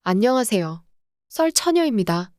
안녕하세요. 썰처녀입니다.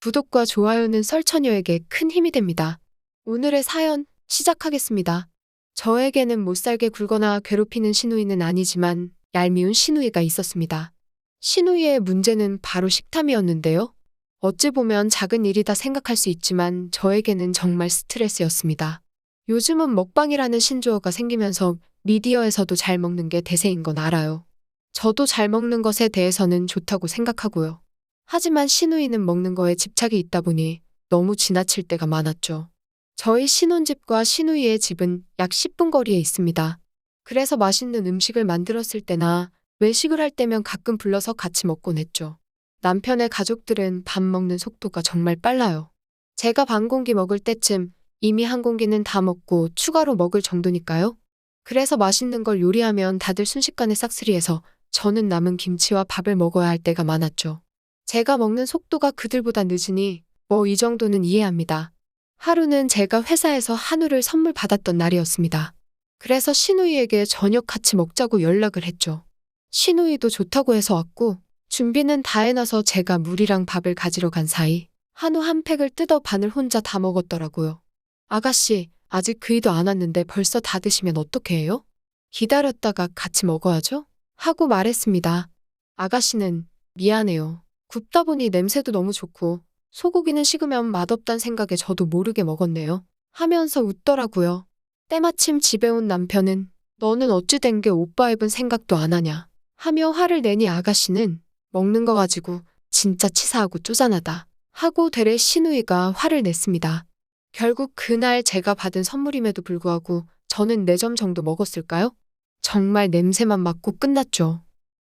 구독과 좋아요는 썰처녀에게 큰 힘이 됩니다. 오늘의 사연 시작하겠습니다. 저에게는 못살게 굴거나 괴롭히는 시누이는 아니지만 얄미운 시누이가 있었습니다. 시누이의 문제는 바로 식탐이었는데요. 어찌 보면 작은 일이다 생각할 수 있지만 저에게는 정말 스트레스였습니다. 요즘은 먹방이라는 신조어가 생기면서 미디어에서도 잘 먹는 게 대세인 건 알아요. 저도 잘 먹는 것에 대해서는 좋다고 생각하고요. 하지만 시누이는 먹는 거에 집착이 있다 보니 너무 지나칠 때가 많았죠. 저희 신혼집과 시누이의 집은 약 10분 거리에 있습니다. 그래서 맛있는 음식을 만들었을 때나 외식을 할 때면 가끔 불러서 같이 먹곤 했죠. 남편의 가족들은 밥 먹는 속도가 정말 빨라요. 제가 반 공기 먹을 때쯤 이미 한 공기는 다 먹고 추가로 먹을 정도니까요. 그래서 맛있는 걸 요리하면 다들 순식간에 싹쓸이해서 저는 남은 김치와 밥을 먹어야 할 때가 많았죠. 제가 먹는 속도가 그들보다 늦으니 뭐 이 정도는 이해합니다. 하루는 제가 회사에서 한우를 선물 받았던 날이었습니다. 그래서 시누이에게 저녁 같이 먹자고 연락을 했죠. 시누이도 좋다고 해서 왔고 준비는 다 해놔서 제가 물이랑 밥을 가지러 간 사이 한우 한 팩을 뜯어 반을 혼자 다 먹었더라고요. 아가씨, 아직 그이도 안 왔는데 벌써 다 드시면 어떻게 해요? 기다렸다가 같이 먹어야죠? 하고 말했습니다. 아가씨는 미안해요. 굽다 보니 냄새도 너무 좋고 소고기는 식으면 맛없단 생각에 저도 모르게 먹었네요. 하면서 웃더라고요. 때마침 집에 온 남편은 너는 어찌 된 게 오빠 입은 생각도 안 하냐 하며 화를 내니 아가씨는 먹는 거 가지고 진짜 치사하고 쪼잔하다 하고 되레 시누이가 화를 냈습니다. 결국 그날 제가 받은 선물임에도 불구하고 저는 4점 정도 먹었을까요? 정말 냄새만 맡고 끝났죠.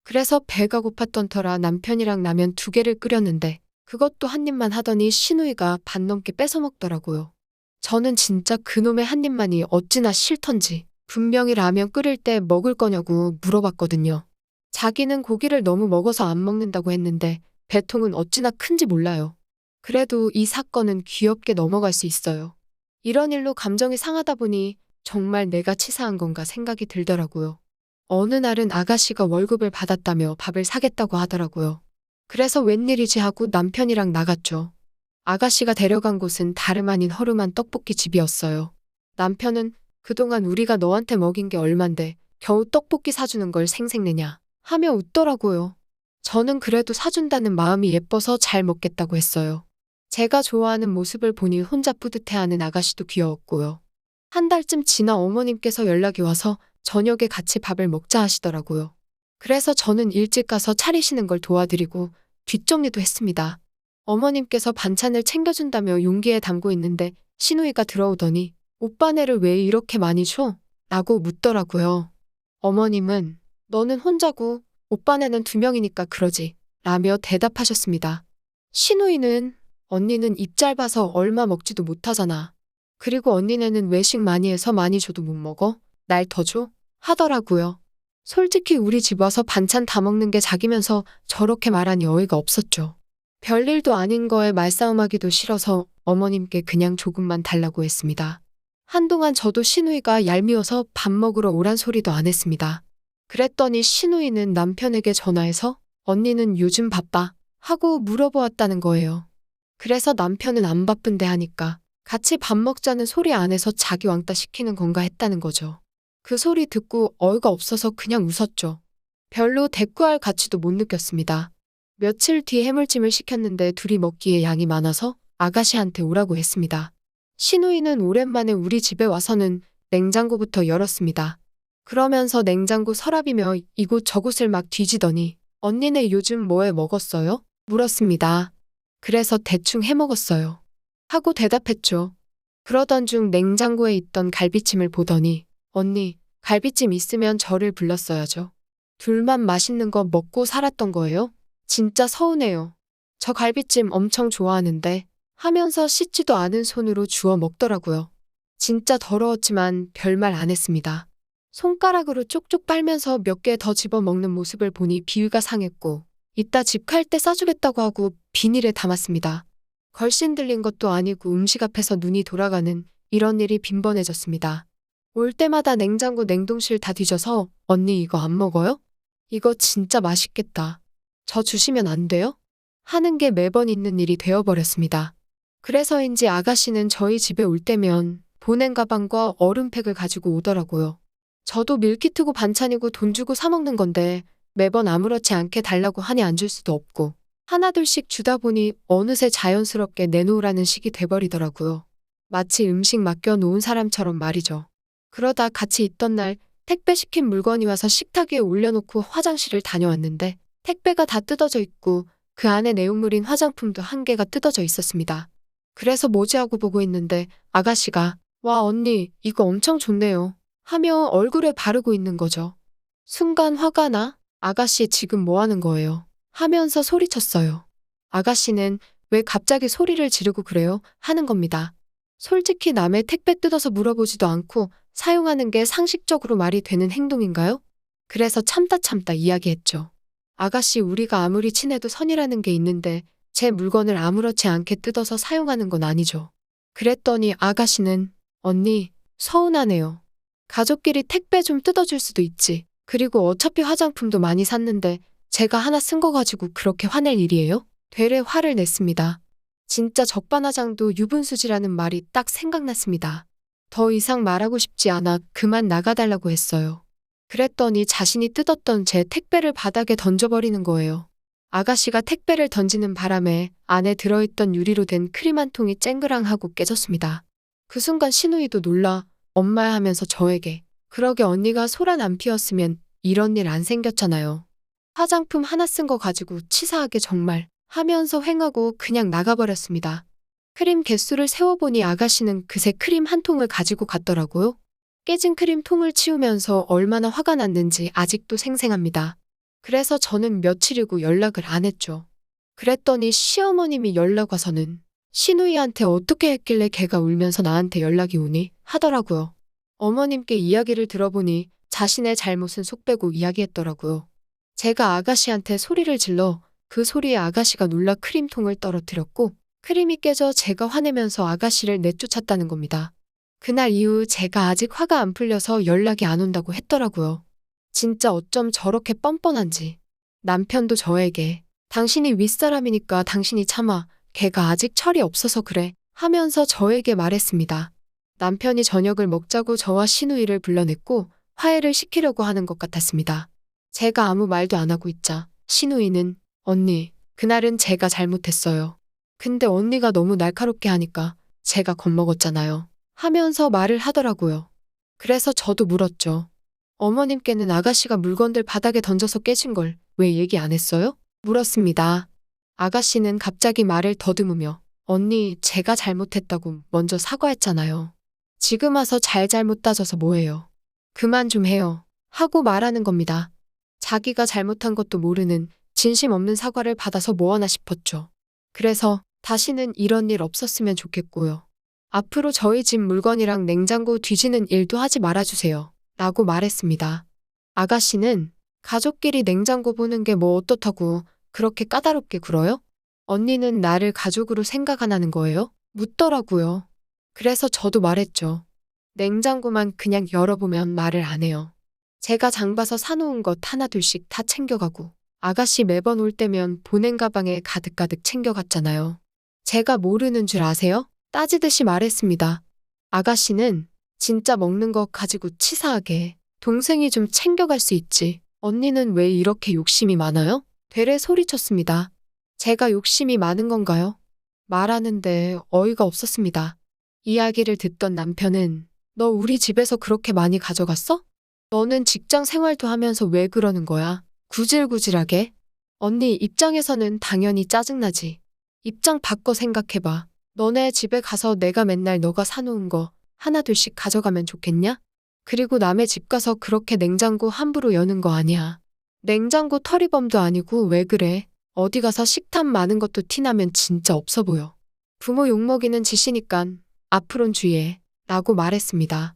그래서 배가 고팠던 터라 남편이랑 라면 2개를 끓였는데 그것도 한 입만 하더니 시누이가 반 넘게 뺏어 먹더라고요. 저는 진짜 그놈의 한 입만이 어찌나 싫던지 분명히 라면 끓일 때 먹을 거냐고 물어봤거든요. 자기는 고기를 너무 먹어서 안 먹는다고 했는데 배통은 어찌나 큰지 몰라요. 그래도 이 사건은 귀엽게 넘어갈 수 있어요. 이런 일로 감정이 상하다 보니 정말 내가 치사한 건가 생각이 들더라고요. 어느 날은 아가씨가 월급을 받았다며 밥을 사겠다고 하더라고요. 그래서 웬일이지 하고 남편이랑 나갔죠. 아가씨가 데려간 곳은 다름 아닌 허름한 떡볶이 집이었어요. 남편은 그동안 우리가 너한테 먹인 게 얼만데 겨우 떡볶이 사주는 걸 생색내냐 하며 웃더라고요. 저는 그래도 사준다는 마음이 예뻐서 잘 먹겠다고 했어요. 제가 좋아하는 모습을 보니 혼자 뿌듯해하는 아가씨도 귀여웠고요. 한 달쯤 지나 어머님께서 연락이 와서 저녁에 같이 밥을 먹자 하시더라고요. 그래서 저는 일찍 가서 차리시는 걸 도와드리고 뒷정리도 했습니다. 어머님께서 반찬을 챙겨준다며 용기에 담고 있는데 시누이가 들어오더니 오빠네를 왜 이렇게 많이 줘? 라고 묻더라고요. 어머님은 너는 혼자고 오빠네는 2명이니까 그러지 라며 대답하셨습니다. 시누이는 언니는 입 짧아서 얼마 먹지도 못하잖아. 그리고 언니네는 외식 많이 해서 많이 줘도 못 먹어? 날 더 줘? 하더라고요. 솔직히 우리 집 와서 반찬 다 먹는 게 자기면서 저렇게 말하니 어이가 없었죠. 별일도 아닌 거에 말싸움하기도 싫어서 어머님께 그냥 조금만 달라고 했습니다. 한동안 저도 시누이가 얄미워서 밥 먹으러 오란 소리도 안 했습니다. 그랬더니 시누이는 남편에게 전화해서 언니는 요즘 바빠? 하고 물어보았다는 거예요. 그래서 남편은 안 바쁜데 하니까 같이 밥 먹자는 소리 안에서 자기 왕따 시키는 건가 했다는 거죠. 그 소리 듣고 어이가 없어서 그냥 웃었죠. 별로 대꾸할 가치도 못 느꼈습니다. 며칠 뒤 해물찜을 시켰는데 둘이 먹기에 양이 많아서 아가씨한테 오라고 했습니다. 시누이는 오랜만에 우리 집에 와서는 냉장고부터 열었습니다. 그러면서 냉장고 서랍이며 이곳 저곳을 막 뒤지더니 언니네 요즘 뭐해 먹었어요? 물었습니다. 그래서 대충 해 먹었어요. 하고 대답했죠. 그러던 중 냉장고에 있던 갈비찜을 보더니 언니, 갈비찜 있으면 저를 불렀어야죠. 둘만 맛있는 거 먹고 살았던 거예요? 진짜 서운해요. 저 갈비찜 엄청 좋아하는데 하면서 씻지도 않은 손으로 주워 먹더라고요. 진짜 더러웠지만 별말 안 했습니다. 손가락으로 쪽쪽 빨면서 몇 개 더 집어 먹는 모습을 보니 비위가 상했고 이따 집 갈 때 싸주겠다고 하고 비닐에 담았습니다. 걸신 들린 것도 아니고 음식 앞에서 눈이 돌아가는 이런 일이 빈번해졌습니다. 올 때마다 냉장고 냉동실 다 뒤져서 언니 이거 안 먹어요? 이거 진짜 맛있겠다. 저 주시면 안 돼요? 하는 게 매번 있는 일이 되어버렸습니다. 그래서인지 아가씨는 저희 집에 올 때면 보냉 가방과 얼음팩을 가지고 오더라고요. 저도 밀키트고 반찬이고 돈 주고 사 먹는 건데 매번 아무렇지 않게 달라고 하니 안 줄 수도 없고 하나둘씩 주다 보니 어느새 자연스럽게 내놓으라는 식이 돼버리더라고요. 마치 음식 맡겨놓은 사람처럼 말이죠. 그러다 같이 있던 날 택배 시킨 물건이 와서 식탁 위에 올려놓고 화장실을 다녀왔는데 택배가 다 뜯어져 있고 그 안에 내용물인 화장품도 한 개가 뜯어져 있었습니다. 그래서 뭐지 하고 보고 있는데 아가씨가 와 언니 이거 엄청 좋네요 하며 얼굴에 바르고 있는 거죠. 순간 화가 나 아가씨 지금 뭐 하는 거예요? 하면서 소리쳤어요. 아가씨는 왜 갑자기 소리를 지르고 그래요? 하는 겁니다. 솔직히 남의 택배 뜯어서 물어보지도 않고 사용하는 게 상식적으로 말이 되는 행동인가요? 그래서 참다 이야기했죠. 아가씨 우리가 아무리 친해도 선이라는 게 있는데 제 물건을 아무렇지 않게 뜯어서 사용하는 건 아니죠. 그랬더니 아가씨는 언니 서운하네요. 가족끼리 택배 좀 뜯어줄 수도 있지. 그리고 어차피 화장품도 많이 샀는데 제가 하나 쓴 거 가지고 그렇게 화낼 일이에요? 되레 화를 냈습니다. 진짜 적반하장도 유분수지라는 말이 딱 생각났습니다. 더 이상 말하고 싶지 않아 그만 나가달라고 했어요. 그랬더니 자신이 뜯었던 제 택배를 바닥에 던져버리는 거예요. 아가씨가 택배를 던지는 바람에 안에 들어있던 유리로 된 크림 한 통이 쨍그랑하고 깨졌습니다. 그 순간 시누이도 놀라 엄마야 하면서 저에게 그러게 언니가 소란 안 피웠으면 이런 일 안 생겼잖아요. 화장품 하나 쓴 거 가지고 치사하게 정말 하면서 횡하고 그냥 나가버렸습니다. 크림 개수를 세어보니 아가씨는 그새 크림 한 통을 가지고 갔더라고요. 깨진 크림 통을 치우면서 얼마나 화가 났는지 아직도 생생합니다. 그래서 저는 며칠이고 연락을 안 했죠. 그랬더니 시어머님이 연락 와서는 시누이한테 어떻게 했길래 걔가 울면서 나한테 연락이 오니 하더라고요. 어머님께 이야기를 들어보니 자신의 잘못은 속 빼고 이야기했더라고요. 제가 아가씨한테 소리를 질러 그 소리에 아가씨가 놀라 크림통을 떨어뜨렸고 크림이 깨져 제가 화내면서 아가씨를 내쫓았다는 겁니다. 그날 이후 제가 아직 화가 안 풀려서 연락이 안 온다고 했더라고요. 진짜 어쩜 저렇게 뻔뻔한지. 남편도 저에게 당신이 윗사람이니까 당신이 참아. 걔가 아직 철이 없어서 그래. 하면서 저에게 말했습니다. 남편이 저녁을 먹자고 저와 시누이를 불러냈고 화해를 시키려고 하는 것 같았습니다. 제가 아무 말도 안 하고 있자 시누이는 언니, 그날은 제가 잘못했어요. 근데 언니가 너무 날카롭게 하니까 제가 겁먹었잖아요. 하면서 말을 하더라고요. 그래서 저도 물었죠. 어머님께는 아가씨가 물건들 바닥에 던져서 깨진 걸 왜 얘기 안 했어요? 물었습니다. 아가씨는 갑자기 말을 더듬으며 언니, 제가 잘못했다고 먼저 사과했잖아요. 지금 와서 잘못 따져서 뭐해요. 그만 좀 해요. 하고 말하는 겁니다. 자기가 잘못한 것도 모르는 진심 없는 사과를 받아서 뭐하나 싶었죠. 그래서 다시는 이런 일 없었으면 좋겠고요. 앞으로 저희 집 물건이랑 냉장고 뒤지는 일도 하지 말아주세요. 라고 말했습니다. 아가씨는 가족끼리 냉장고 보는 게 뭐 어떻다고 그렇게 까다롭게 굴어요? 언니는 나를 가족으로 생각 안 하는 거예요? 묻더라고요. 그래서 저도 말했죠. 냉장고만 그냥 열어보면 말을 안 해요. 제가 장 봐서 사놓은 것 하나둘씩 다 챙겨가고 아가씨 매번 올 때면 보냉 가방에 가득가득 챙겨갔잖아요. 제가 모르는 줄 아세요? 따지듯이 말했습니다. 아가씨는 진짜 먹는 거 가지고 치사하게 동생이 좀 챙겨갈 수 있지. 언니는 왜 이렇게 욕심이 많아요? 되레 소리쳤습니다. 제가 욕심이 많은 건가요? 말하는데 어이가 없었습니다. 이야기를 듣던 남편은 너 우리 집에서 그렇게 많이 가져갔어? 너는 직장 생활도 하면서 왜 그러는 거야? 구질구질하게? 언니 입장에서는 당연히 짜증나지. 입장 바꿔 생각해봐. 너네 집에 가서 내가 맨날 너가 사놓은 거 하나둘씩 가져가면 좋겠냐? 그리고 남의 집 가서 그렇게 냉장고 함부로 여는 거 아니야. 냉장고 털이범도 아니고 왜 그래? 어디 가서 식탐 많은 것도 티나면 진짜 없어 보여. 부모 욕먹이는 짓이니깐 앞으론 주의해. 라고 말했습니다.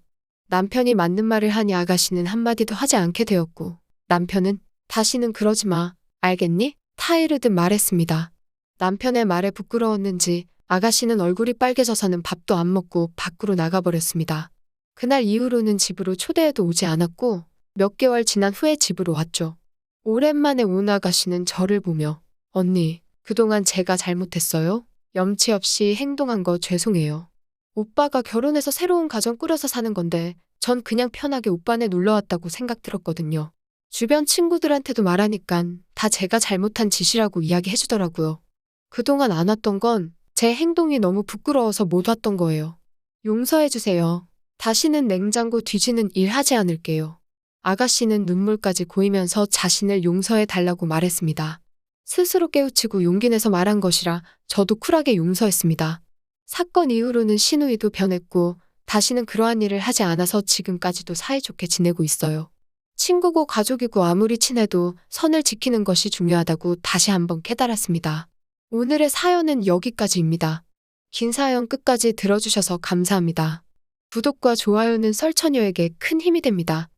남편이 맞는 말을 하니 아가씨는 한마디도 하지 않게 되었고 남편은 다시는 그러지 마. 알겠니? 타이르듯 말했습니다. 남편의 말에 부끄러웠는지 아가씨는 얼굴이 빨개져서는 밥도 안 먹고 밖으로 나가버렸습니다. 그날 이후로는 집으로 초대해도 오지 않았고 몇 개월 지난 후에 집으로 왔죠. 오랜만에 온 아가씨는 저를 보며 언니, 그동안 제가 잘못했어요? 염치 없이 행동한 거 죄송해요. 오빠가 결혼해서 새로운 가정 꾸려서 사는 건데 전 그냥 편하게 오빠네 놀러 왔다고 생각 들었거든요. 주변 친구들한테도 말하니깐 다 제가 잘못한 짓이라고 이야기해 주더라고요. 그동안 안 왔던 건 제 행동이 너무 부끄러워서 못 왔던 거예요. 용서해 주세요. 다시는 냉장고 뒤지는 일 하지 않을게요. 아가씨는 눈물까지 고이면서 자신을 용서해 달라고 말했습니다. 스스로 깨우치고 용기 내서 말한 것이라 저도 쿨하게 용서했습니다. 사건 이후로는 시누이도 변했고 다시는 그러한 일을 하지 않아서 지금까지도 사이좋게 지내고 있어요. 친구고 가족이고 아무리 친해도 선을 지키는 것이 중요하다고 다시 한번 깨달았습니다. 오늘의 사연은 여기까지입니다. 긴 사연 끝까지 들어주셔서 감사합니다. 구독과 좋아요는 썰처녀에게 큰 힘이 됩니다.